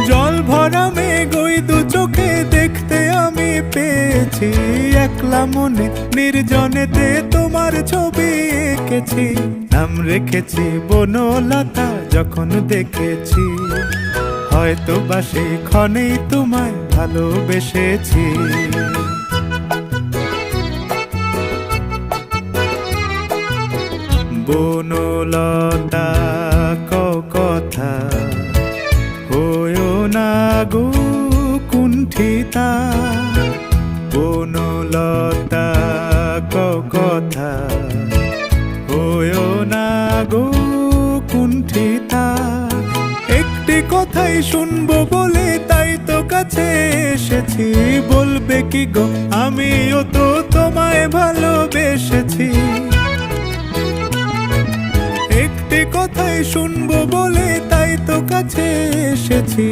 জল ভরা মেঘ ওই দু চোখে দেখতে আমি পেয়েছি, একলা মনে নির্জনেতে তোমার ছবি এঁকেছি। নাম রেখেছি বনলতা যখন দেখেছি, হয়তো বা সেই ক্ষণেই তোমায় ভালোবেসেছি। বনলতা কথা হয়ো না গো কুণ্ঠিতা, বনলতা কথা হয়ো না গো কুণ্ঠিতা। একটি কথাই শুনবো বলে তাই তো কাছে এসেছি, বলবে কি গো আমিও তো তোমায় ভালোবেসেছি। একটি কথাই শুনবো বলে তাই তো কাছে এসেছি,